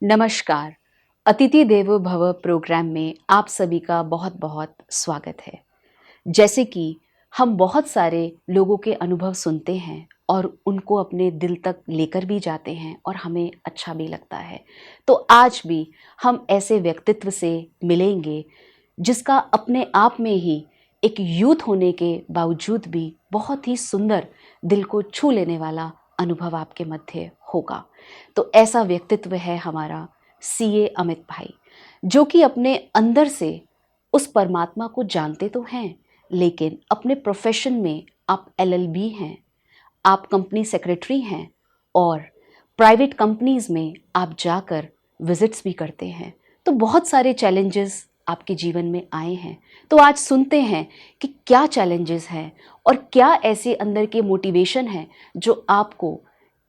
नमस्कार। अतिथि देवो भव प्रोग्राम में आप सभी का बहुत बहुत स्वागत है। जैसे कि हम बहुत सारे लोगों के अनुभव सुनते हैं और उनको अपने दिल तक लेकर भी जाते हैं और हमें अच्छा भी लगता है। तो आज भी हम ऐसे व्यक्तित्व से मिलेंगे जिसका अपने आप में ही एक यूथ होने के बावजूद भी बहुत ही सुंदर दिल को छू लेने वाला अनुभव आपके मध्य होगा। तो ऐसा व्यक्तित्व है हमारा सीए अमित भाई, जो कि अपने अंदर से उस परमात्मा को जानते तो हैं, लेकिन अपने प्रोफेशन में आप एलएलबी हैं, आप कंपनी सेक्रेटरी हैं और प्राइवेट कंपनीज में आप जाकर विजिट्स भी करते हैं। तो बहुत सारे चैलेंजेस आपके जीवन में आए हैं। तो आज सुनते हैं कि क्या चैलेंजेस हैं और क्या ऐसे अंदर के मोटिवेशन है जो आपको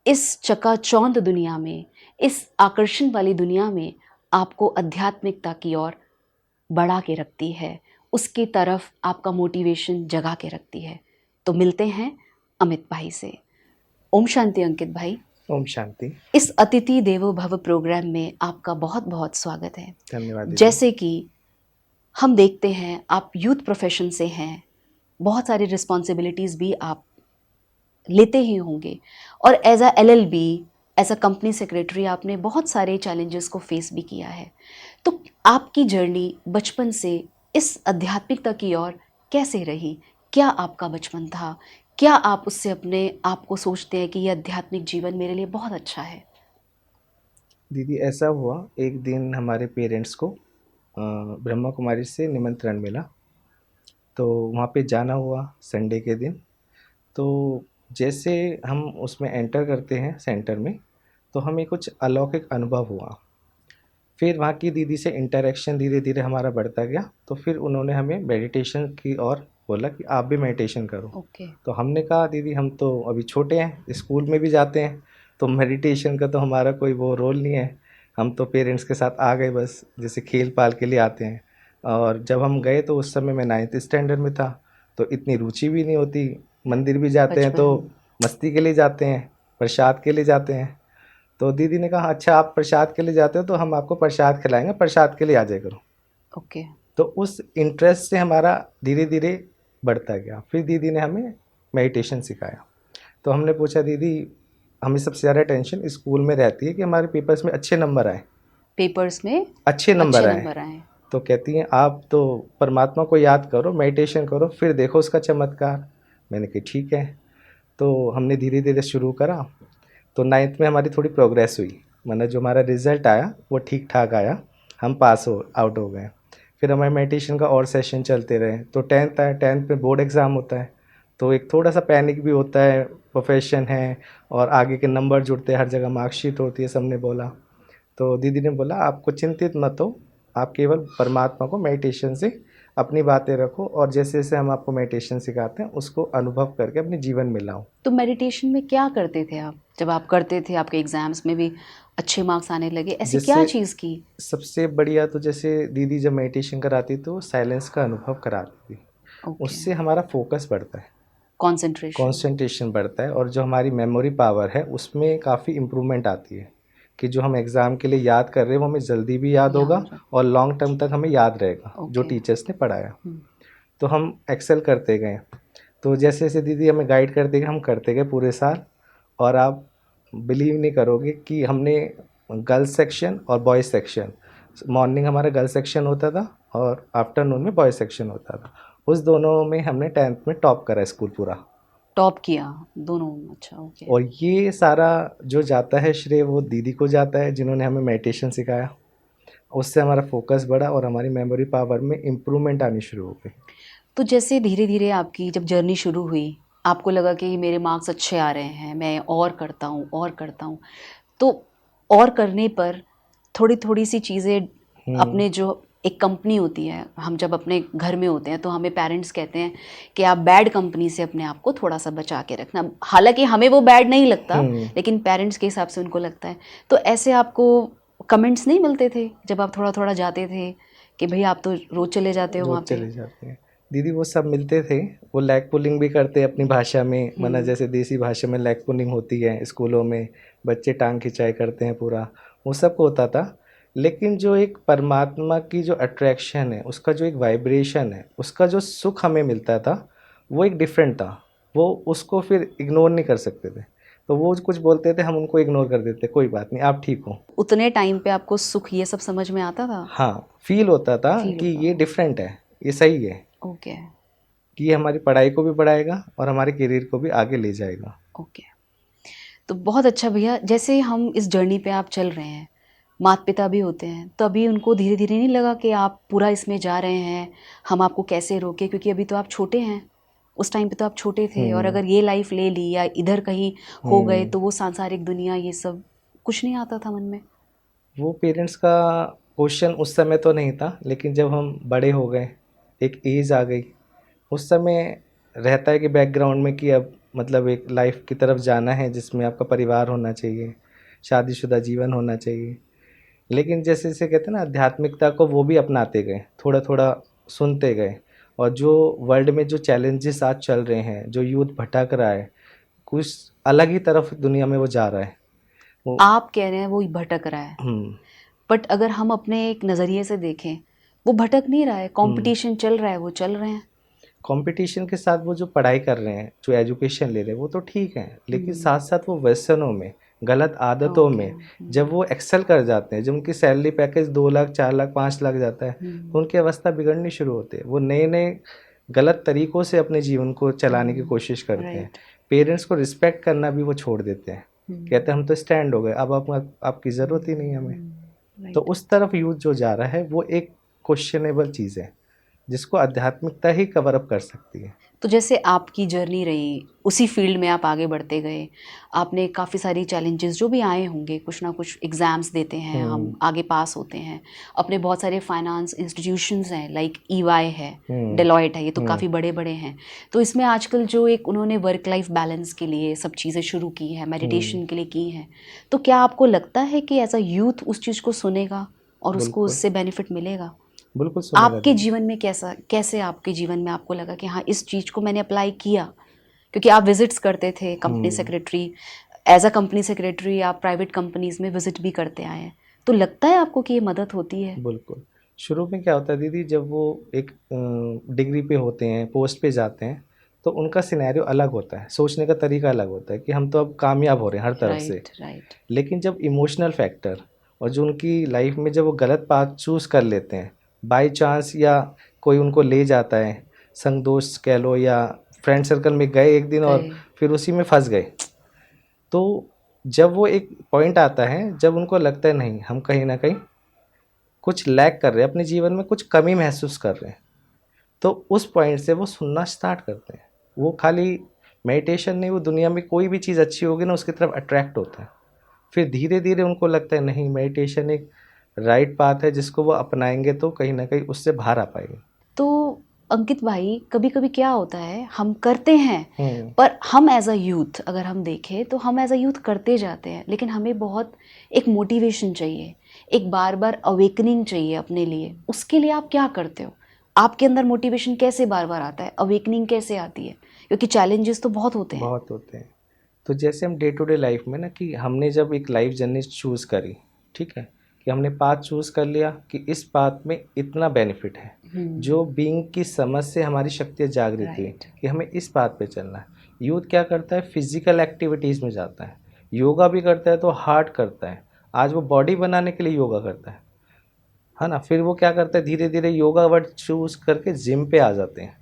इस चकाचौंध दुनिया में, इस आकर्षण वाली दुनिया में आपको आध्यात्मिकता की ओर बढ़ा के रखती है, उसकी तरफ आपका मोटिवेशन जगा के रखती है। तो मिलते हैं अमित भाई से। ओम शांति अंकित भाई। ओम शांति। इस अतिथि देवो भव प्रोग्राम में आपका बहुत बहुत स्वागत है। धन्यवाद दीदी। जैसे कि हम देखते हैं आप यूथ प्रोफेशन से हैं, बहुत सारी रिस्पॉन्सिबिलिटीज़ भी आप लेते ही होंगे और as a LLB, as a company secretary आपने बहुत सारे चैलेंजेस को फेस भी किया है। तो आपकी जर्नी बचपन से इस आध्यात्मिकता की ओर कैसे रही? क्या आपका बचपन था? क्या आप उससे अपने आप को सोचते हैं कि ये आध्यात्मिक जीवन मेरे लिए बहुत अच्छा है? दीदी ऐसा हुआ, एक दिन हमारे पेरेंट्स को ब्रह्मा कुमारी से निमंत्रण मिला, तो वहाँ पे जाना हुआ संडे के दिन। तो जैसे हम उसमें एंटर करते हैं सेंटर में, तो हमें कुछ अलौकिक अनुभव हुआ। फिर वहाँ की दीदी से इंटरेक्शन धीरे धीरे हमारा बढ़ता गया, तो फिर उन्होंने हमें मेडिटेशन की ओर बोला कि आप भी मेडिटेशन करो। ओके। तो हमने कहा दीदी हम तो अभी छोटे हैं, स्कूल में भी जाते हैं, तो मेडिटेशन का तो हमारा कोई वो रोल नहीं है, हम तो पेरेंट्स के साथ आ गए बस, जैसे खेल पाल के लिए आते हैं। और जब हम गए तो उस समय मैं 9th स्टैंडर्ड में था, तो इतनी रुचि भी नहीं होती। मंदिर भी जाते हैं तो बचपन। मस्ती के लिए जाते हैं, प्रसाद के लिए जाते हैं। तो दीदी ने कहा अच्छा आप प्रसाद के लिए जाते हो तो हम आपको प्रसाद खिलाएंगे, प्रसाद के लिए आ जाया करो। ओके। तो उस इंटरेस्ट से हमारा धीरे धीरे बढ़ता गया। फिर दीदी ने हमें मेडिटेशन सिखाया। तो हमने पूछा दीदी हमें सबसे ज़्यादा टेंशन स्कूल में रहती है कि हमारे पेपर्स में अच्छे नंबर आए, पेपर्स में अच्छे अच्छे नंबर आए। नंबर आए। तो कहती हैं आप तो परमात्मा को याद करो, मेडिटेशन करो, फिर देखो उसका चमत्कार। मैंने कहा ठीक है। तो हमने धीरे धीरे शुरू करा। तो 9th में हमारी थोड़ी प्रोग्रेस हुई, मतलब जो हमारा रिज़ल्ट आया वो ठीक ठाक आया, हम पास हो आउट हो गए। फिर हमारे मेडिटेशन का और सेशन चलते रहे। तो 10th आया, 10th में बोर्ड एग्ज़ाम होता है, तो एक थोड़ा सा पैनिक भी होता है, प्रोफेशन है और आगे के नंबर जुड़ते हैं, हर जगह मार्कशीट होती है, सबने बोला। तो दीदी ने बोला आपको चिंतित मत हो, आप केवल परमात्मा को मेडिटेशन से अपनी बातें रखो और जैसे जैसे हम आपको मेडिटेशन सिखाते हैं उसको अनुभव करके अपने जीवन में लाओ। तो मेडिटेशन में क्या करते थे आप? जब आप करते थे, आपके एग्जाम्स में भी अच्छे मार्क्स आने लगे, ऐसी क्या जैसे चीज़ की? सबसे बढ़िया तो जैसे दीदी जब मेडिटेशन कराती तो साइलेंस का अनुभव कराती थी, ओके। उससे हमारा फोकस बढ़ता है, कंसंट्रेशन। कंसंट्रेशन बढ़ता है और जो हमारी मेमोरी पावर है उसमें काफ़ी इम्प्रूवमेंट आती है कि जो हम एग्ज़ाम के लिए याद कर रहे हैं वो हमें जल्दी भी याद याद होगा हो जाता। और लॉन्ग टर्म तक हमें याद रहेगा जो ओके। टीचर्स ने पढ़ाया। हम्म। तो हम एक्सेल करते गए। तो जैसे जैसे दीदी हमें गाइड करते गए हम करते गए पूरे साल। और आप बिलीव नहीं करोगे कि हमने गर्ल्स सेक्शन और बॉयज़ सेक्शन, मॉर्निंग हमारा गर्ल्स सेक्शन होता था और आफ्टरनून में बॉयज़ सेक्शन होता था, उस दोनों में हमने 10th में टॉप करा स्कूल पूरा। टॉप किया दोनों। अच्छा, ओके। और ये सारा जो जाता है श्रेय वो दीदी को जाता है जिन्होंने हमें मेडिटेशन सिखाया। उससे हमारा फोकस बढ़ा और हमारी मेमोरी पावर में इम्प्रूवमेंट आनी शुरू हो गई। तो जैसे धीरे धीरे आपकी जब जर्नी शुरू हुई, आपको लगा कि मेरे मार्क्स अच्छे आ रहे हैं, मैं और करता हूँ और करता हूँ, तो और करने पर थोड़ी थोड़ी सी चीज़ें, हम्म। अपने जो एक कंपनी होती है, हम जब अपने घर में होते हैं तो हमें पेरेंट्स कहते हैं कि आप बैड कंपनी से अपने आप को थोड़ा सा बचा के रखना। हालांकि हमें वो बैड नहीं लगता, हम्म। लेकिन पेरेंट्स के हिसाब से उनको लगता है। तो ऐसे आपको कमेंट्स नहीं मिलते थे जब आप थोड़ा थोड़ा जाते थे कि भाई आप तो रोज़ चले जाते हो रोज वहाँ पे? चले जाते हैं दीदी, वो सब मिलते थे। वो लैग पुलिंग भी करते हैं अपनी भाषा में, मना जैसे देसी भाषा में लैग पुलिंग होती है स्कूलों में, बच्चे टांग खिंचाई करते हैं पूरा। वो सबको होता था। लेकिन जो एक परमात्मा की जो अट्रैक्शन है, उसका जो एक वाइब्रेशन है, उसका जो सुख हमें मिलता था, वो एक डिफरेंट था। वो उसको फिर इग्नोर नहीं कर सकते थे। तो वो कुछ बोलते थे, हम उनको इग्नोर कर देते, कोई बात नहीं, आप ठीक हो। उतने टाइम पे आपको सुख ये सब समझ में आता था? हाँ, फील होता था फील कि होता ये था। डिफरेंट है, ये सही है, ओके। कि ये हमारी पढ़ाई को भी बढ़ाएगा और हमारे करियर को भी आगे ले जाएगा। ओके। तो बहुत अच्छा भैया, जैसे हम इस जर्नी पे आप चल रहे हैं, माता पिता भी होते हैं, तो अभी उनको धीरे धीरे नहीं लगा कि आप पूरा इसमें जा रहे हैं, हम आपको कैसे रोके, क्योंकि अभी तो आप छोटे हैं, उस टाइम पे तो आप छोटे थे, और हम्म। अगर ये लाइफ ले ली या इधर कहीं हो गए हम्म। तो वो सांसारिक दुनिया ये सब कुछ नहीं आता था मन में? वो पेरेंट्स का क्वेश्चन उस समय तो नहीं था, लेकिन जब हम बड़े हो गए, एक एज आ गई, उस समय रहता है कि बैकग्राउंड में कि अब मतलब एक लाइफ की तरफ जाना है जिसमें आपका परिवार होना चाहिए, शादीशुदा जीवन होना चाहिए। लेकिन जैसे जैसे कहते हैं ना, आध्यात्मिकता को वो भी अपनाते गए, थोड़ा थोड़ा सुनते गए। और जो वर्ल्ड में जो चैलेंजेस आज चल रहे हैं, जो यूथ भटक रहा है, कुछ अलग ही तरफ दुनिया में वो जा रहा है वो। आप कह रहे हैं वो भटक रहा है, हम्म। बट अगर हम अपने एक नज़रिए से देखें, वो भटक नहीं रहा है, कंपटीशन चल रहा है, वो चल रहे हैं। कंपटीशन के साथ वो जो पढ़ाई कर रहे हैं, जो एजुकेशन ले रहे हैं, वो तो ठीक है, लेकिन हम्म। साथ साथ वो व्यसनों में, गलत आदतों ओके। में जब वो एक्सेल कर जाते हैं, जब उनकी सैलरी पैकेज 2 लाख 4 लाख 5 लाख जाता है, तो उनकी अवस्था बिगड़नी शुरू होती है। वो नए नए गलत तरीकों से अपने जीवन को चलाने की कोशिश करते हैं। राइट। पेरेंट्स को रिस्पेक्ट करना भी वो छोड़ देते हैं, कहते हैं हम तो स्टैंड हो गए, अब आपकी ज़रूरत ही नहीं है हमें। तो राइट। उस तरफ यूथ जो जा रहा है, वो एक क्वेश्चनेबल चीज़ है, जिसको आध्यात्मिकता ही कवर अप कर सकती है। तो जैसे आपकी जर्नी रही, उसी फील्ड में आप आगे बढ़ते गए, आपने काफ़ी सारी चैलेंजेस जो भी आए होंगे, कुछ ना कुछ एग्ज़ाम्स देते हैं हम, आगे पास होते हैं, अपने बहुत सारे फाइनेंस इंस्टीट्यूशंस हैं, लाइक ईवाई है, डेलॉयट है, ये तो काफ़ी बड़े बड़े हैं। तो इसमें आजकल जो एक उन्होंने वर्क लाइफ बैलेंस के लिए सब चीज़ें शुरू की हैं, मेडिटेशन के लिए की हैं, तो क्या आपको लगता है कि एज अ यूथ उस चीज़ को सुनेगा और उसको बिल्कुल, उससे बेनिफिट मिलेगा? बिल्कुल सुनेगा आपके दीदी। जीवन में कैसा, कैसे आपके जीवन में आपको लगा कि हाँ इस चीज़ को मैंने अप्लाई किया? क्योंकि आप विजिट्स करते थे कंपनी हुँ, secretary, as a company secretary आप प्राइवेट कंपनीज में विजिट भी करते आए हैं, तो लगता है आपको कि ये मदद होती है? बिल्कुल। शुरू में क्या होता है दीदी, जब वो एक डिग्री पे होते हैं, पोस्ट पे जाते हैं, तो उनका सिनेरियो अलग होता है, सोचने का तरीका अलग होता है कि हम तो अब कामयाब हो रहे हैं हर तरफ से। राइट। राइट। लेकिन जब इमोशनल फैक्टर और जो उनकी लाइफ में जब वो गलत पाथ चूज़ कर लेते हैं, बाय चांस या कोई उनको ले जाता है, संग दोस्त कह लो या फ्रेंड सर्कल में गए एक दिन और गए। फिर उसी में फँस गए। तो जब वो एक पॉइंट आता है, जब उनको लगता है नहीं, हम कहीं न कहीं कुछ लैक कर रहे हैं अपने जीवन में, कुछ कमी महसूस कर रहे हैं, तो उस पॉइंट से वो सुनना स्टार्ट करते हैं। वो खाली मेडिटेशन नहीं, वो दुनिया में कोई भी चीज़ अच्छी होगी ना, उसकी तरफ अट्रैक्ट होता है। फिर धीरे धीरे उनको लगता है नहीं, मेडिटेशन एक राइट पाथ है, जिसको वो अपनाएंगे तो कहीं ना कहीं उससे बाहर आ पाएंगे। तो अंकित भाई, कभी कभी क्या होता है, हम करते हैं, हम्म। पर हम एज अ यूथ अगर हम देखें तो हम एज अ यूथ करते जाते हैं, लेकिन हमें बहुत एक मोटिवेशन चाहिए, एक बार बार अवेकनिंग चाहिए अपने लिए। उसके लिए आप क्या करते हो? आपके अंदर मोटिवेशन कैसे बार बार आता है, अवेकनिंग कैसे आती है? क्योंकि चैलेंजेस तो बहुत होते हैं। बहुत होते हैं। तो जैसे हम डे टू डे लाइफ में ना, कि हमने जब एक लाइफ जर्नी चूज़ करी, ठीक है, कि हमने पाथ चूज़ कर लिया कि इस पाथ में इतना बेनिफिट है, जो बीइंग की समझ से हमारी शक्तियाँ जागृत हुई राइट। कि हमें इस पाथ पे चलना है। यूथ क्या करता है, फिजिकल एक्टिविटीज़ में जाता है, योगा भी करता है तो हार्ड करता है। आज वो बॉडी बनाने के लिए योगा करता है ना। फिर वो क्या करता है, धीरे धीरे योगा वर्ड चूज़ करके जिम पे आ जाते हैं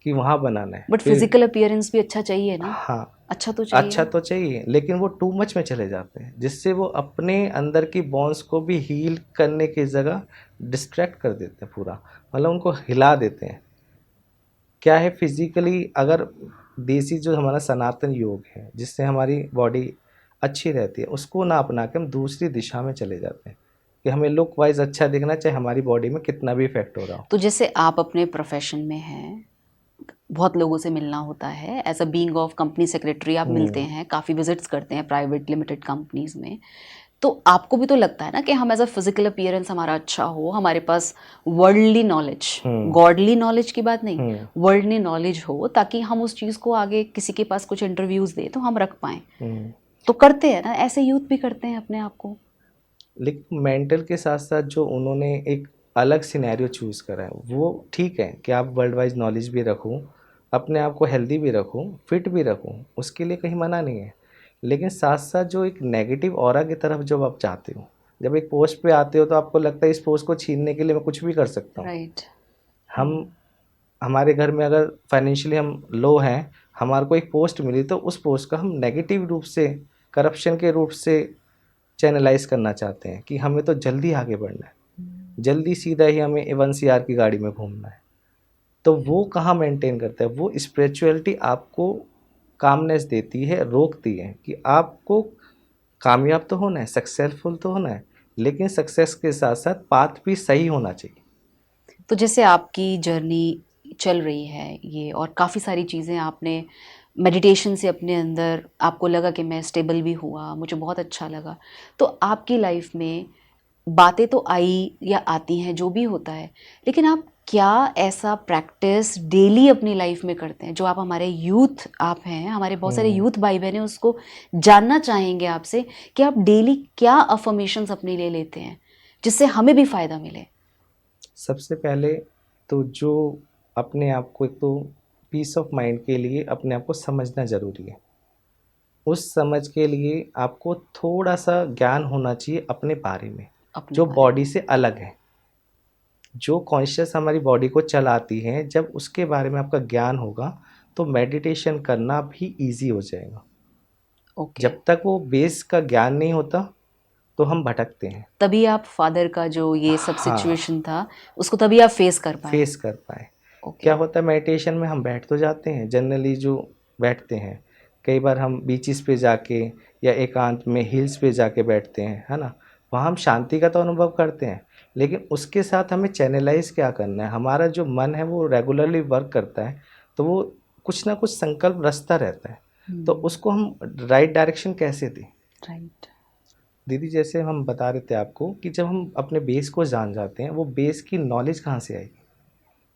कि वहाँ बनाना है। बट फिर फिजिकल अपीयरेंस भी अच्छा चाहिए ना? हाँ, अच्छा तो चाहिए अच्छा ना? तो चाहिए, लेकिन वो टू मच में चले जाते हैं, जिससे वो अपने अंदर की बॉन्स को भी हील करने की जगह डिस्ट्रैक्ट कर देते हैं पूरा, मतलब उनको हिला देते हैं। क्या है, फिजिकली अगर देसी जो हमारा सनातन योग है, जिससे हमारी बॉडी अच्छी रहती है, उसको ना अपना के हम दूसरी दिशा में चले जाते हैं कि हमें लुक वाइज अच्छा दिखना, चाहे हमारी बॉडी में कितना भी इफेक्ट हो रहा हो। तो जैसे आप अपने प्रोफेशन में हैं, बहुत लोगों से मिलना होता है, as a being of company secretary आप मिलते हम्म। हैं, काफ़ी विजिट्स करते हैं प्राइवेट लिमिटेड कंपनीज में, तो आपको भी तो लगता है ना कि हम एज अ फिजिकल अपीयरेंस हमारा अच्छा हो, हमारे पास वर्ल्डली नॉलेज, हम्म। गॉडली नॉलेज की बात नहीं, हम्म। वर्ल्डली नॉलेज हो, ताकि हम उस चीज़ को आगे किसी के पास कुछ इंटरव्यूज़ दें तो हम रख पाएँ। हम्म। तो करते हैं ना, ऐसे यूथ भी करते हैं अपने आप को। लेकिन मेंटल के साथ साथ जो उन्होंने एक अलग सिनेरियो चूज़ करा है वो ठीक है कि आप वर्ल्ड वाइज नॉलेज भी रखूँ, अपने आप को हेल्दी भी रखूँ, फिट भी रखूँ, उसके लिए कहीं मना नहीं है। लेकिन साथ साथ जो एक नेगेटिव ऑरा की तरफ जब आप जाते हो, जब एक पोस्ट पे आते हो तो आपको लगता है इस पोस्ट को छीनने के लिए मैं कुछ भी कर सकता हूँ। राइट। हम हमारे घर में अगर फाइनेंशियली हम लो हैं, हमारे को एक पोस्ट मिली तो उस पोस्ट का हम नेगेटिव रूप से, करप्शन के रूप से चैनलाइज करना चाहते हैं कि हमें तो जल्दी आगे बढ़ना है, जल्दी सीधा ही हमें A1CR की गाड़ी में घूमना है। तो वो कहाँ मेंटेन करता है? वो स्पिरिचुअलिटी आपको कामनेस देती है, रोकती है कि आपको कामयाब तो होना है, सक्सेसफुल तो होना है, लेकिन सक्सेस के साथ साथ पाथ भी सही होना चाहिए। तो जैसे आपकी जर्नी चल रही है ये, और काफ़ी सारी चीज़ें आपने मेडिटेशन से अपने अंदर, आपको लगा कि मैं स्टेबल भी हुआ, मुझे बहुत अच्छा लगा। तो आपकी लाइफ में बातें तो आई या आती हैं, जो भी होता है, लेकिन आप क्या ऐसा प्रैक्टिस डेली अपनी लाइफ में करते हैं जो आप, हमारे यूथ आप हैं, हमारे बहुत सारे यूथ भाई बहन हैं, उसको जानना चाहेंगे आपसे कि आप डेली क्या अफर्मेशंस अपने लिए लेते हैं जिससे हमें भी फ़ायदा मिले। सबसे पहले तो जो अपने आप को, एक तो पीस ऑफ माइंड के लिए अपने आप को समझना ज़रूरी है। उस समझ के लिए आपको थोड़ा सा ज्ञान होना चाहिए अपने बारे में, अपने जो बारे में। बॉडी से अलग है। जो कॉन्शियस हमारी बॉडी को चलाती है, जब उसके बारे में आपका ज्ञान होगा तो मेडिटेशन करना भी इजी हो जाएगा। ओके। जब तक वो बेस का ज्ञान नहीं होता तो हम भटकते हैं। तभी आप फादर का जो ये सब हाँ, सिचुएशन था, उसको तभी आप फेस कर पाए। फेस कर पाए। ओके। क्या होता है मेडिटेशन में, हम बैठ तो जाते हैं जनरली, जो बैठते हैं कई बार हम बीचेस पे जाके या एकांत में हिल्स पे जाके बैठते हैं, है ना। वहाँ हम शांति का तो अनुभव करते हैं, लेकिन उसके साथ हमें चैनलाइज क्या करना है। हमारा जो मन है वो रेगुलरली वर्क करता है, तो वो कुछ ना कुछ संकल्प रचता रहता है। तो उसको हम राइट डायरेक्शन कैसे दें। राइट। दीदी जैसे हम बता रहे थे आपको कि जब हम अपने बेस को जान जाते हैं, वो बेस की नॉलेज कहाँ से आएगी।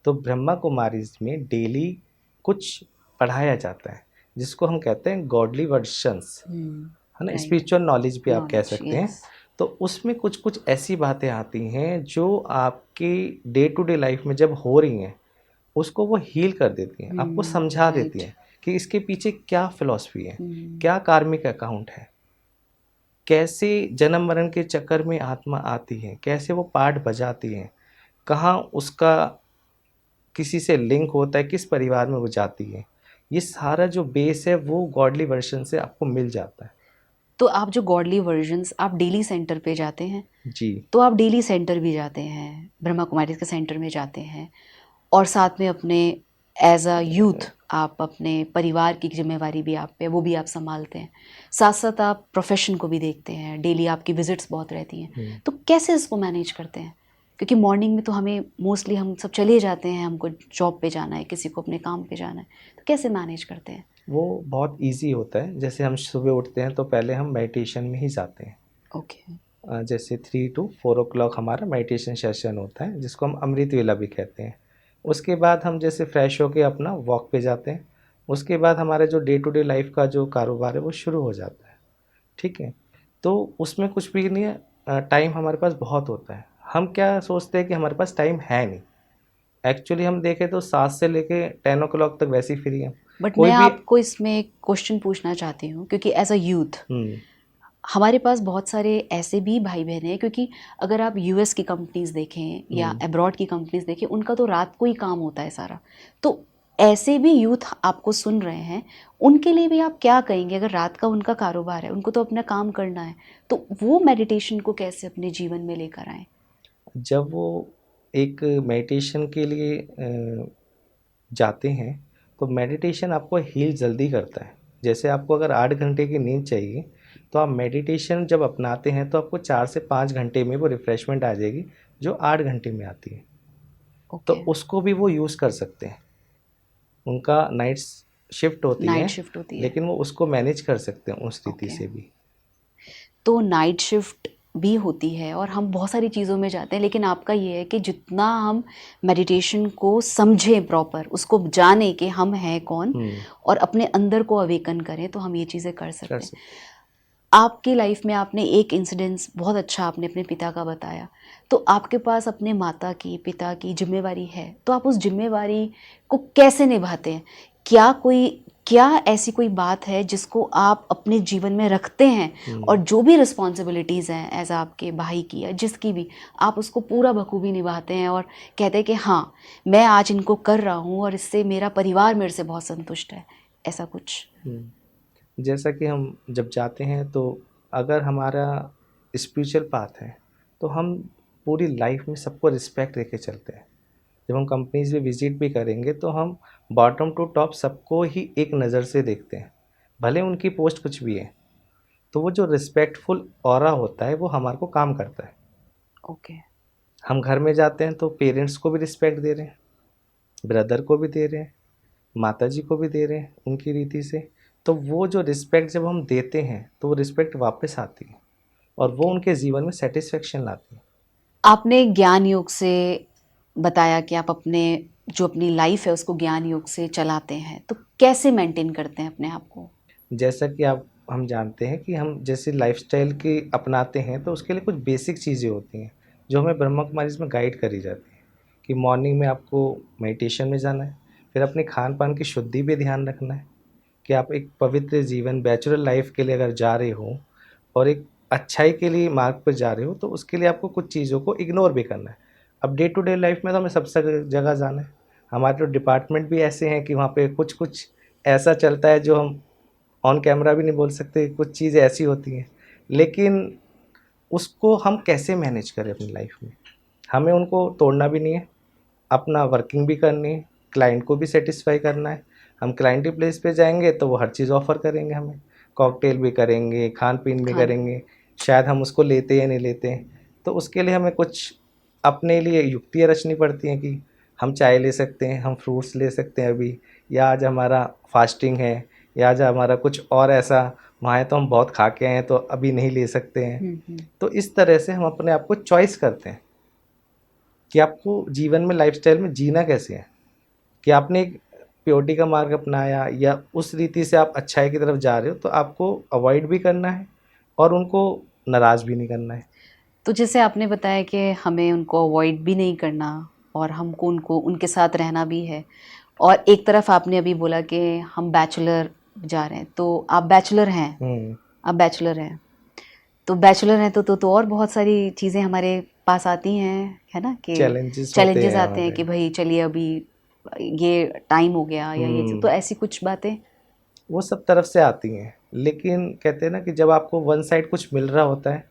तो ब्रह्मा कुमारीज में डेली कुछ पढ़ाया जाता है जिसको हम कहते हैं गॉडली वर्शंस, है ना, राइट। स्पिरिचुअल नॉलेज भी आप कह नॉलेज, सकते हैं। यस। तो उसमें कुछ कुछ ऐसी बातें आती हैं जो आपकी डे टू डे लाइफ में जब हो रही हैं, उसको वो हील कर देती हैं, आपको समझा देती राइट। हैं कि इसके पीछे क्या फिलॉसफी है, क्या कार्मिक अकाउंट है, कैसे जन्म मरण के चक्कर में आत्मा आती है, कैसे वो पार्ट बजाती है, कहाँ उसका किसी से लिंक होता है, किस परिवार में वो जाती है। ये सारा जो बेस है वो गॉडली वर्शन से आपको मिल जाता है। तो आप जो गॉडली वर्जन्स, आप डेली सेंटर पे जाते हैं? जी। तो आप डेली सेंटर भी जाते हैं, ब्रह्मा कुमारी के सेंटर में जाते हैं, और साथ में अपने एज अ यूथ आप अपने परिवार की जिम्मेवारी भी आप पे, वो भी आप संभालते हैं, साथ साथ आप प्रोफेशन को भी देखते हैं, डेली आपकी विजिट्स बहुत रहती हैं। तो कैसे इसको मैनेज करते हैं? क्योंकि मॉर्निंग में तो हमें मोस्टली, हम सब चले जाते हैं, हमको जॉब पे जाना है, किसी को अपने काम पे जाना है, तो कैसे मैनेज करते हैं? वो बहुत इजी होता है। जैसे हम सुबह उठते हैं तो पहले हम मेडिटेशन में ही जाते हैं। ओके। जैसे 3 to 4 o'clock हमारा मेडिटेशन सेशन होता है, जिसको हम अमृत वेला भी कहते हैं। उसके बाद हम जैसे फ्रेश होके अपना वॉक पे जाते हैं। उसके बाद हमारे जो डे टू डे लाइफ का जो कारोबार है वो शुरू हो जाता है। ठीक है। तो उसमें कुछ भी नहीं है, टाइम हमारे पास बहुत होता है। हम क्या सोचते हैं कि हमारे पास टाइम है नहीं। एक्चुअली हम देखें तो 7 से लेके 10 o'clock तक वैसे ही फ्री हैं। बट कोई मैं भी। आपको इसमें एक क्वेश्चन पूछना चाहती हूँ, क्योंकि एज अ यूथ हम्म। हमारे पास बहुत सारे ऐसे भी भाई बहन हैं, क्योंकि अगर आप यूएस की कंपनीज देखें या हम्म। अब्रॉड की कंपनीज देखें, उनका तो रात को ही काम होता है सारा। तो ऐसे भी यूथ आपको सुन रहे हैं, उनके लिए भी आप क्या कहेंगे? अगर रात का उनका कारोबार है, उनको तो अपना काम करना है, तो वो मेडिटेशन को कैसे अपने जीवन में लेकर आए? जब वो एक मेडिटेशन के लिए जाते हैं तो मेडिटेशन आपको हील जल्दी करता है। जैसे आपको अगर 8 घंटे की नींद चाहिए, तो आप मेडिटेशन जब अपनाते हैं तो आपको 4 से 5 घंटे में वो रिफ़्रेशमेंट आ जाएगी, जो 8 घंटे में आती है। तो ओके। उसको भी वो यूज़ कर सकते हैं। उनका नाइट शिफ्ट होती नाइट है, शिफ्ट होती है। लेकिन वो उसको मैनेज कर सकते हैं उस स्थिति ओके। से भी। तो नाइट शिफ्ट भी होती है, और हम बहुत सारी चीज़ों में जाते हैं, लेकिन आपका ये है कि जितना हम मेडिटेशन को समझें प्रॉपर, उसको जाने कि हम हैं कौन, हम्म। और अपने अंदर को अवेकन करें, तो हम ये चीज़ें कर कर सकते हैं। सकते आपकी लाइफ में आपने एक इंसिडेंस बहुत अच्छा आपने अपने पिता का बताया, तो आपके पास अपने माता की, पिता की ज़िम्मेवारी है, तो आप उस ज़िम्मेवारी को कैसे निभाते हैं? क्या ऐसी कोई बात है जिसको आप अपने जीवन में रखते हैं और जो भी रिस्पॉन्सिबिलिटीज़ हैं एज़ आपके भाई की या जिसकी भी, आप उसको पूरा बखूबी निभाते हैं और कहते हैं कि हाँ, मैं आज इनको कर रहा हूँ और इससे मेरा परिवार मेरे से बहुत संतुष्ट है, ऐसा कुछ? जैसा कि हम जब जाते हैं तो अगर हमारा स्पिरिचुअल पाथ है तो हम पूरी लाइफ में सबको रिस्पेक्ट देके चलते हैं। जब हम कंपनीज में विजिट भी करेंगे तो हम बॉटम टू टॉप सबको ही एक नज़र से देखते हैं, भले उनकी पोस्ट कुछ भी है। तो वो जो रिस्पेक्टफुल ऑरा होता है वो हमारे को काम करता है। ओके। हम घर में जाते हैं तो पेरेंट्स को भी रिस्पेक्ट दे रहे हैं, ब्रदर को भी दे रहे हैं, माता जी को भी दे रहे हैं उनकी रीति से। तो वो जो रिस्पेक्ट जब हम देते हैं तो वो रिस्पेक्ट वापस आती है और वो उनके जीवन में सेटिस्फेक्शन लाती है। आपने ज्ञान योग से बताया कि आप अपनी लाइफ है उसको ज्ञान योग से चलाते हैं, तो कैसे मेंटेन करते हैं अपने आप को? जैसा कि आप हम जानते हैं कि हम जैसे लाइफस्टाइल की अपनाते हैं तो उसके लिए कुछ बेसिक चीज़ें होती हैं जो हमें ब्रह्मा कुमारी में गाइड करी जाती है कि मॉर्निंग में आपको मेडिटेशन में जाना है, फिर अपने खान पान की शुद्धि पे ध्यान रखना है कि आप एक पवित्र जीवन बैचलर लाइफ के लिए अगर जा रहे हो और एक अच्छाई के लिए मार्ग पर जा रहे हो तो उसके लिए आपको कुछ चीज़ों को इग्नोर भी करना है। अब डे टू डे लाइफ में तो हमें सब जगह जाना है। हमारे तो डिपार्टमेंट भी ऐसे हैं कि वहाँ पे कुछ कुछ ऐसा चलता है जो हम ऑन कैमरा भी नहीं बोल सकते, कुछ चीज़ें ऐसी होती हैं। लेकिन उसको हम कैसे मैनेज करें अपनी लाइफ में? हमें उनको तोड़ना भी नहीं है, अपना वर्किंग भी करनी है, क्लाइंट को भी सेटिस्फाई करना है। हम क्लाइंट की प्लेस पे जाएँगे तो वो हर चीज़ ऑफ़र करेंगे हमें, कॉकटेल भी करेंगे, खान-पीन भी खान करेंगे, शायद हम उसको लेते या नहीं लेते हैं। तो उसके लिए हमें कुछ अपने लिए युक्तियाँ रचनी पड़ती हैं कि हम चाय ले सकते हैं, हम फ्रूट्स ले सकते हैं अभी, या आज हमारा फास्टिंग है, या आज हमारा कुछ और ऐसा वहाँ है तो हम बहुत खा के आए हैं तो अभी नहीं ले सकते हैं। तो इस तरह से हम अपने आप को चॉइस करते हैं कि आपको जीवन में लाइफ़स्टाइल में जीना कैसे है। कि आपने एक प्योरिटी का मार्ग अपनाया या उस रीति से आप अच्छाई की तरफ जा रहे हो तो आपको अवॉइड भी करना है और उनको नाराज़ भी नहीं करना है। तो जैसे आपने बताया कि हमें उनको अवॉइड भी नहीं करना और हमको उनको उनके साथ रहना भी है, और एक तरफ आपने अभी बोला कि हम बैचलर जा रहे हैं, तो आप बैचलर हैं, हुँ, आप बैचलर हैं, तो बैचलर हैं तो और बहुत सारी चीज़ें हमारे पास आती हैं, है ना? कि चैलेंजेस होते चैलेंजेस हैं आते हैं हमारे। कि भई चलिए अभी ये टाइम हो गया या ये तो हुँ, ऐसी कुछ बातें? वो सब तरफ से आती हैं। लेकिन कहते हैं ना कि जब आपको वन साइड कुछ मिल रहा होता है,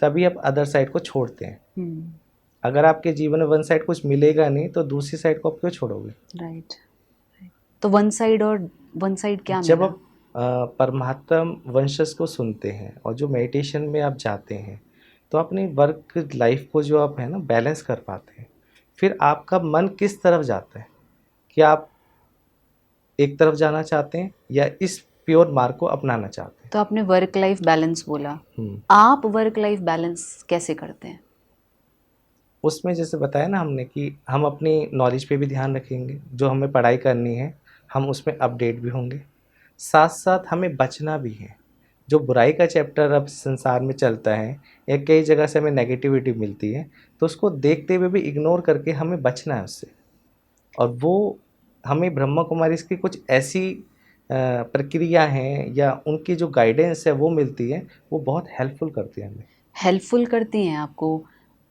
तभी आप अदर साइड को छोड़ते हैं। हुँ, अगर आपके जीवन में वन साइड कुछ मिलेगा नहीं तो दूसरी साइड को आप क्यों छोड़ोगे? राइट। तो वन साइड क्या जब मिला? आप परमात्म वंशज को सुनते हैं और जो मेडिटेशन में आप जाते हैं तो अपनी वर्क लाइफ को जो आप है ना बैलेंस कर पाते हैं। फिर आपका मन किस तरफ जाता है कि आप एक तरफ जाना चाहते हैं या इस प्योर मार्ग को अपनाना चाहते तो आपने वर्क लाइफ बैलेंस बोला। हैं। आप वर्क लाइफ बैलेंस कैसे करते हैं? उसमें जैसे बताया ना हमने कि हम अपनी नॉलेज पे भी ध्यान रखेंगे, जो हमें पढ़ाई करनी है हम उसमें अपडेट भी होंगे, साथ साथ हमें बचना भी है। जो बुराई का चैप्टर अब संसार में चलता है या कई जगह से हमें नेगेटिविटी मिलती है तो उसको देखते हुए भी इग्नोर करके हमें बचना है उससे। और वो हमें ब्रह्मा कुमारी की कुछ ऐसी प्रक्रिया हैं या उनकी जो गाइडेंस है वो मिलती है, वो बहुत हेल्पफुल करती है हमें। हेल्पफुल करती हैं आपको?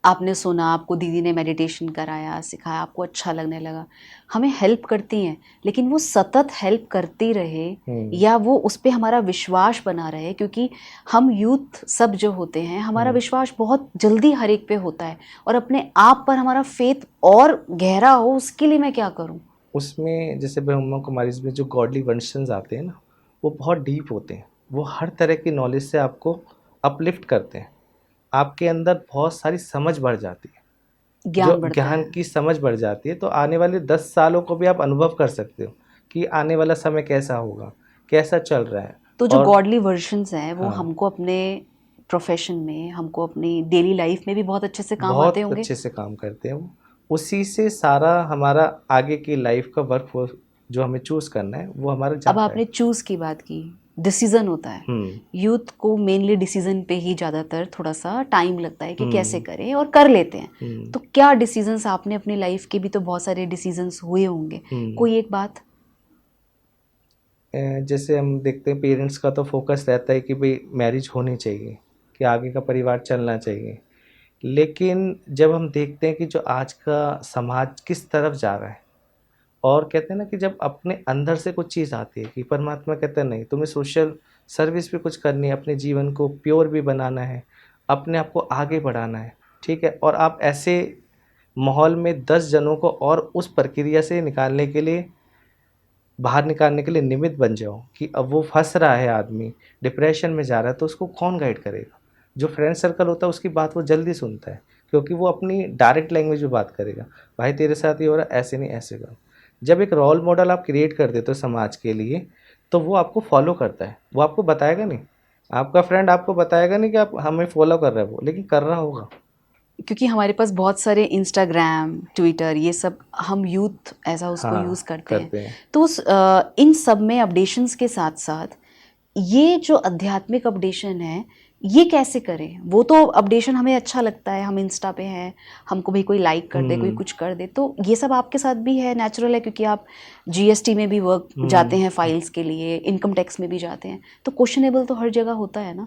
आपने सुना, आपको दीदी ने मेडिटेशन कराया, सिखाया, आपको अच्छा लगने लगा। हमें हेल्प करती हैं, लेकिन वो सतत हेल्प करती रहे हुँ, या वो उस पे हमारा विश्वास बना रहे, क्योंकि हम यूथ सब जो होते हैं, हमारा हुँ। विश्वास बहुत जल्दी हर एक पे होता है और अपने आप पर हमारा फ़ेथ और गहरा हो, उसके लिए मैं क्या करूँ? उसमें जैसे ब्रह्मा कुमारीज़ में जो गॉडली वर्शन्स आते हैं ना, वो बहुत डीप होते हैं। वो हर तरह की नॉलेज से आपको अपलिफ्ट करते हैं। आपके अंदर बहुत सारी समझ बढ़ जाती है। जो ज्ञान बढ़ता ज्ञान है। की समझ बढ़ जाती है, तो आने वाले 10 सालों को भी आप अनुभव कर सकते हो कि आने वाला समय कैसा होगा, कैसा चल रहा है। तो जो और गॉडली वर्शंस हैं, वो हाँ, हमको अपने प्रोफ़ेशन में, हमको अपनी डेली लाइफ़ में भी बहुत अच्छे से काम आते बहुत होंगे? अच्छे से काम करते हैं वो। उसी से सारा हमारा आगे की लाइफ़ का वर्कफ़ोर्स जो हमें चूज़ करना है, वो हमारा अब जाता है। आपने चूज़ की बात की, डिसीजन होता है। यूथ को मेनली डिसीजन पे ही ज़्यादातर थोड़ा सा टाइम लगता है कि कैसे करें, और कर लेते हैं। तो क्या डिसीजंस आपने अपनी लाइफ के, भी तो बहुत सारे डिसीजंस हुए होंगे, कोई एक बात? जैसे हम देखते हैं पेरेंट्स का तो फोकस रहता है कि भाई मैरिज होनी चाहिए, कि आगे का परिवार चलना चाहिए। लेकिन जब हम देखते हैं कि जो आज का समाज किस तरफ जा रहा है, और कहते हैं ना कि जब अपने अंदर से कुछ चीज़ आती है कि परमात्मा कहता है नहीं, तुम्हें सोशल सर्विस भी कुछ करनी है, अपने जीवन को प्योर भी बनाना है, अपने आप को आगे बढ़ाना है, ठीक है। और आप ऐसे माहौल में 10 जनों को और उस प्रक्रिया से निकालने के लिए, बाहर निकालने के लिए निमित्त बन जाओ कि अब वो फंस रहा है, आदमी डिप्रेशन में जा रहा है, तो उसको कौन गाइड करेगा? जो फ्रेंड सर्कल होता है उसकी बात वो जल्दी सुनता है, क्योंकि वो अपनी डायरेक्ट लैंग्वेज में बात करेगा, भाई तेरे साथ ये हो रहा है, ऐसे नहीं ऐसे कर। जब एक रोल मॉडल आप क्रिएट कर देते हो समाज के लिए, तो वो आपको फॉलो करता है, वो आपको बताएगा नहीं, आपका फ्रेंड आपको बताएगा नहीं कि आप हमें फॉलो कर रहे हो, वो लेकिन कर रहा होगा। क्योंकि हमारे पास बहुत सारे इंस्टाग्राम, ट्विटर, ये सब हम यूथ ऐसा उसको हाँ, यूज़ करते हैं। करते हैं। तो इन सब में अपडेशंस के साथ साथ ये जो आध्यात्मिक अपडेशन है, ये कैसे करें? वो तो अपडेशन हमें अच्छा लगता है, हम इंस्टा पे हैं, हमको भी कोई लाइक कर दे, कोई कुछ कर दे, तो ये सब आपके साथ भी है, नेचुरल है, क्योंकि आप जीएसटी में भी वर्क जाते हैं फाइल्स के लिए, इनकम टैक्स में भी जाते हैं, तो क्वेश्चनेबल तो हर जगह होता है ना।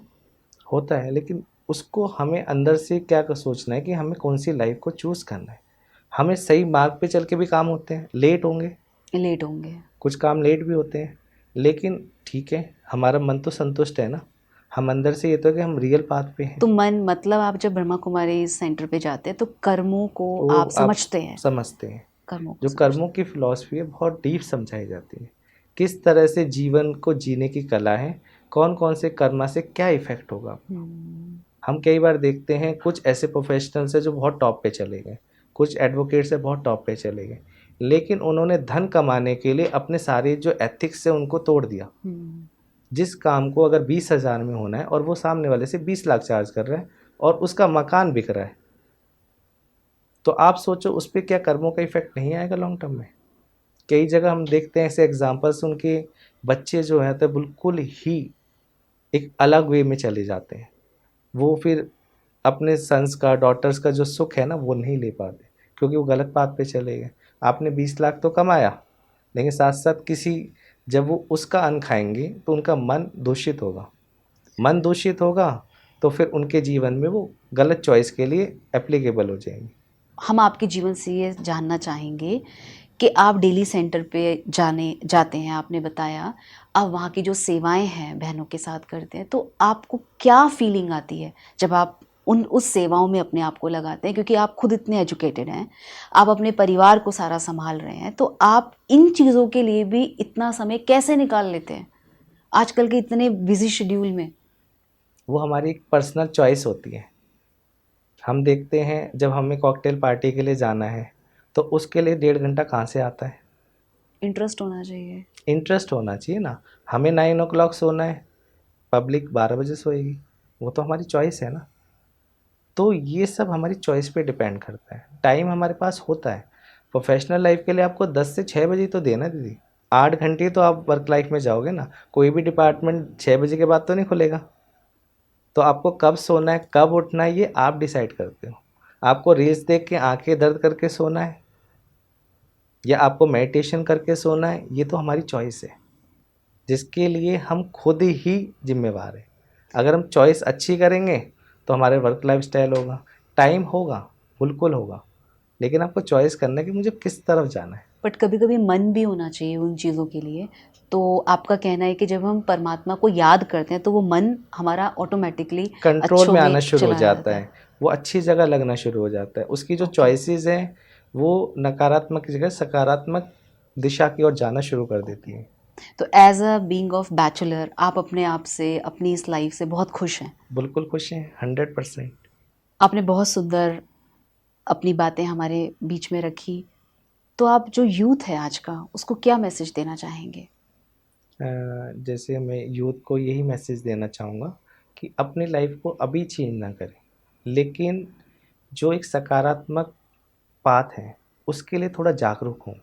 होता है, लेकिन उसको हमें अंदर से क्या सोचना है कि हमें कौन सी लाइफ को चूज़ करना है। हमें सही मार्ग पे चल के भी काम होते हैं, लेट होंगे, लेट होंगे। कुछ काम लेट भी होते हैं, लेकिन ठीक है, हमारा मन तो संतुष्ट है ना। हम अंदर से ये तो कि हम रियल पाथ पे हैं। तो मन मतलब आप जब ब्रह्मा कुमारी सेंटर पे जाते हैं तो कर्मों को वो आप आप समझते हैं? समझते हैं। कर्मों को जो समझते कर्मों की फिलॉसफी है बहुत डीप समझाई जाती है, किस तरह से जीवन को जीने की कला है, कौन कौन से कर्मा से क्या इफेक्ट होगा। हैं। हम कई बार देखते हैं कुछ ऐसे प्रोफेशनल्स हैं जो बहुत टॉप पे चले गए, कुछ एडवोकेट्स हैं बहुत टॉप पे चले गए, लेकिन उन्होंने धन कमाने के लिए अपने सारे जो एथिक्स है उनको तोड़ दिया। जिस काम को अगर 20,000 में होना है और वो सामने वाले से 20 लाख चार्ज कर रहा है और उसका मकान बिक रहा है, तो आप सोचो उस पर क्या कर्मों का इफेक्ट नहीं आएगा लॉन्ग टर्म में। कई जगह हम देखते हैं ऐसे एग्जाम्पल्स, उनके बच्चे जो हैं तो बिल्कुल ही एक अलग वे में चले जाते हैं। वो फिर अपने सन्स का, डॉटर्स का जो सुख है ना वो नहीं ले पाते, क्योंकि वो गलत बात पे चले गए। आपने 20 लाख तो कमाया, लेकिन साथ साथ किसी, जब वो उसका अन्न खाएंगे तो उनका मन दूषित होगा। मन दूषित होगा तो फिर उनके जीवन में वो गलत चॉइस के लिए एप्लीकेबल हो जाएंगे। हम आपके जीवन से ये जानना चाहेंगे कि आप डेली सेंटर पे जाते हैं, आपने बताया, आप वहाँ की जो सेवाएं हैं बहनों के साथ करते हैं, तो आपको क्या फीलिंग आती है जब आप उस सेवाओं में अपने आप को लगाते हैं? क्योंकि आप खुद इतने एजुकेटेड हैं, आप अपने परिवार को सारा संभाल रहे हैं, तो आप इन चीज़ों के लिए भी इतना समय कैसे निकाल लेते हैं आजकल के इतने बिजी शेड्यूल में? वो हमारी एक पर्सनल चॉइस होती है। हम देखते हैं जब हमें कॉकटेल पार्टी के लिए जाना है तो उसके लिए 1.5 घंटा कहाँ से आता है? इंटरेस्ट होना चाहिए। इंटरेस्ट होना चाहिए ना। हमें 9 o'clock सोना है, पब्लिक 12 बजे सोएगी, वो तो हमारी चॉइस है ना। तो ये सब हमारी चॉइस पे डिपेंड करता है। टाइम हमारे पास होता है, प्रोफेशनल लाइफ के लिए आपको 10 से 6 बजे तो देना दीदी। 8 घंटे तो आप वर्क लाइफ में जाओगे ना, कोई भी डिपार्टमेंट 6 बजे के बाद तो नहीं खुलेगा। तो आपको कब सोना है, कब उठना है, ये आप डिसाइड करते हो। आपको रील्स देख के आंखें दर्द करके सोना है या आपको मेडिटेशन करके सोना है, ये तो हमारी चॉइस है, जिसके लिए हम खुद ही जिम्मेवार हैं। अगर हम चॉइस अच्छी करेंगे तो हमारे वर्क लाइफ स्टाइल होगा, टाइम होगा, बिल्कुल होगा, लेकिन आपको चॉइस करना है कि मुझे किस तरफ जाना है। बट कभी कभी मन भी होना चाहिए उन चीज़ों के लिए। तो आपका कहना है कि जब हम परमात्मा को याद करते हैं तो वो मन हमारा ऑटोमेटिकली कंट्रोल अच्छों में में आना शुरू हो चला जाता जाता है, है? वो अच्छी जगह लगना शुरू हो जाता है। उसकी जो ओके। चॉइसेस हैं वो नकारात्मक की जगह सकारात्मक दिशा की ओर जाना शुरू कर देती ओके। हैं। तो as a being of bachelor, आप अपने आप से, अपनी इस लाइफ से बहुत खुश हैं? बिल्कुल खुश हैं, 100%। आपने बहुत सुंदर अपनी बातें हमारे बीच में रखी। तो आप जो यूथ है आज का, उसको क्या मैसेज देना चाहेंगे? जैसे मैं यूथ को यही मैसेज देना चाहूँगा कि अपनी लाइफ को अभी चेंज ना करें, लेकिन जो एक सकारात्मक पाथ है उसके लिए थोड़ा जागरूक हों,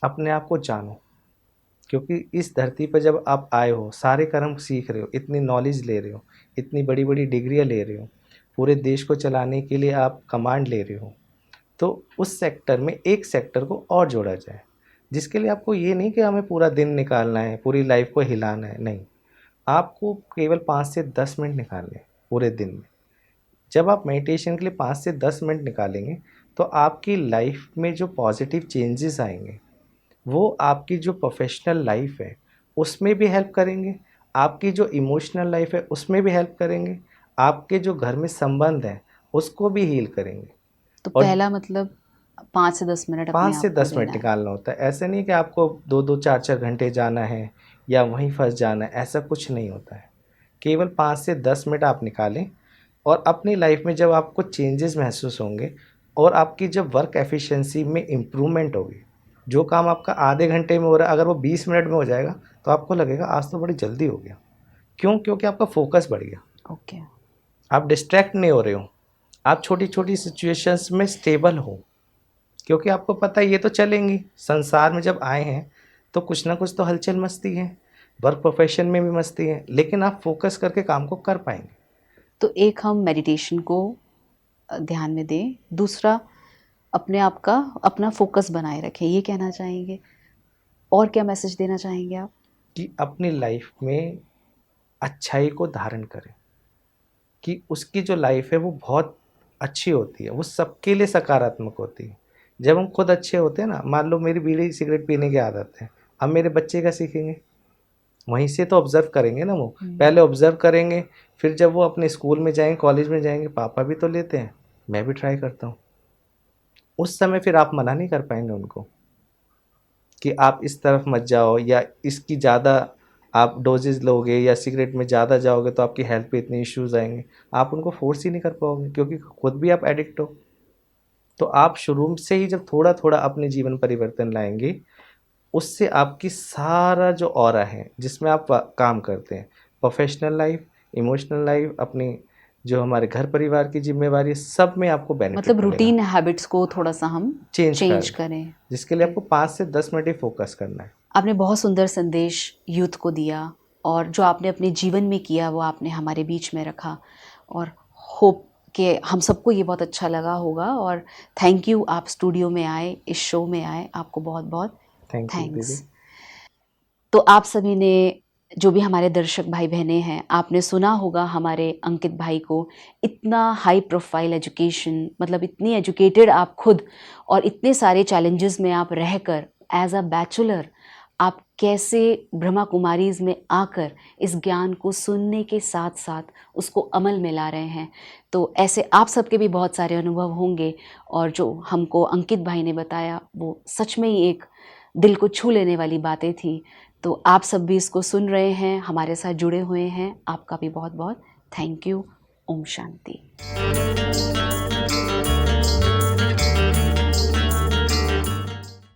अपने आप को जानो। क्योंकि इस धरती पर जब आप आए हो, सारे कर्म सीख रहे हो, इतनी नॉलेज ले रहे हो, इतनी बड़ी बड़ी डिग्रियाँ ले रहे हो, पूरे देश को चलाने के लिए आप कमांड ले रहे हो, तो उस सेक्टर में एक सेक्टर को और जोड़ा जाए, जिसके लिए आपको ये नहीं कि हमें पूरा दिन निकालना है, पूरी लाइफ को हिलाना है, नहीं। आपको केवल 5 से 10 मिनट निकालने हैं पूरे दिन में। जब आप मेडिटेशन के लिए 5 से 10 मिनट निकालेंगे, तो आपकी लाइफ में जो पॉजिटिव चेंजेस आएंगे, वो आपकी जो प्रोफेशनल लाइफ है उसमें भी हेल्प करेंगे, आपकी जो इमोशनल लाइफ है उसमें भी हेल्प करेंगे, आपके जो घर में संबंध हैं उसको भी हील करेंगे। तो और पहला मतलब 5 से 10 मिनट अपने 5 आप से को 10 मिनट देना है। निकालना होता है। ऐसे नहीं कि आपको 2-2 4-4 घंटे जाना है या वहीं फंस जाना है, ऐसा कुछ नहीं होता है। केवल 5 से 10 मिनट आप निकालें, और अपनी लाइफ में जब आपको चेंजेस महसूस होंगे और आपकी जब वर्क एफिशिएंसी में इम्प्रूवमेंट होगी, जो काम आपका आधे घंटे में हो रहा है अगर वो 20 मिनट में हो जाएगा, तो आपको लगेगा आज तो बड़ी जल्दी हो गया। क्यों? क्योंकि आपका फोकस बढ़ गया, ओके। आप डिस्ट्रैक्ट नहीं हो रहे हो, आप छोटी छोटी सिचुएशंस में स्टेबल हो, क्योंकि आपको पता है ये तो चलेंगी। संसार में जब आए हैं तो कुछ ना कुछ तो हलचल मस्ती है, वर्क प्रोफेशन में भी मस्ती है, लेकिन आप फोकस करके काम को कर पाएंगे। तो एक हम मेडिटेशन को ध्यान में दें, दूसरा अपने आप का अपना फोकस बनाए रखें, ये कहना चाहेंगे? और क्या मैसेज देना चाहेंगे आप? कि अपनी लाइफ में अच्छाई को धारण करें, कि उसकी जो लाइफ है वो बहुत अच्छी होती है, वो सबके लिए सकारात्मक होती है। जब हम खुद अच्छे होते हैं ना, मान लो मेरी बीड़ी सिगरेट पीने की आदत है, अब मेरे बच्चे क्या सीखेंगे? वहीं से तो ऑब्ज़र्व करेंगे ना वो। पहले ऑब्ज़र्व करेंगे, फिर जब वो अपने स्कूल में जाएँगे, कॉलेज में जाएँगे, पापा भी तो लेते हैं, मैं भी ट्राई करता हूँ। उस समय फिर आप मना नहीं कर पाएँगे उनको कि आप इस तरफ मत जाओ, या इसकी ज़्यादा आप डोजेज़ लोगे या सिगरेट में ज़्यादा जाओगे तो आपकी हेल्थ पे इतने इश्यूज़ आएँगे। आप उनको फ़ोर्स ही नहीं कर पाओगे, क्योंकि खुद भी आप एडिक्ट हो। तो आप शुरू से ही जब थोड़ा-थोड़ा अपने जीवन परिवर्तन लाएँगे, उससे आपकी सारा जो ऑरा है जिसमें आप काम करते हैं, प्रोफेशनल लाइफ, इमोशनल लाइफ, अपनी जो हमारे घर परिवार की जिम्मेवारी है, सब में आपको बेनिफिट मतलब मिलेगा। रूटीन हैबिट्स को थोड़ा-सा हम चेंज चेंज कर करें। जिसके लिए आपको 5 से 10 मिनट ही फोकस करना है। आपने बहुत सुंदर संदेश यूथ को दिया, और जो आपने अपने जीवन में किया वो आपने हमारे बीच में रखा, और होप कि हम सबको ये बहुत अच्छा लगा होगा। और थैंक यू, आप स्टूडियो में आए, इस शो में आए, आपको बहुत-बहुत थैंक यू दीदी। थैंक्स। तो आप सभी ने, जो भी हमारे दर्शक भाई बहनें हैं, आपने सुना होगा हमारे अंकित भाई को, इतना हाई प्रोफाइल एजुकेशन, मतलब इतनी एजुकेटेड आप खुद, और इतने सारे चैलेंजेस में आप रहकर एज अ बैचलर आप कैसे ब्रह्मा कुमारीज़ में आकर इस ज्ञान को सुनने के साथ साथ उसको अमल में ला रहे हैं। तो ऐसे आप सबके भी बहुत सारे अनुभव होंगे, और जो हमको अंकित भाई ने बताया वो सच में ही एक दिल को छू लेने वाली बातें थी। तो आप सब भी इसको सुन रहे हैं, हमारे साथ जुड़े हुए हैं, आपका भी बहुत बहुत थैंक यू। ओम शांति।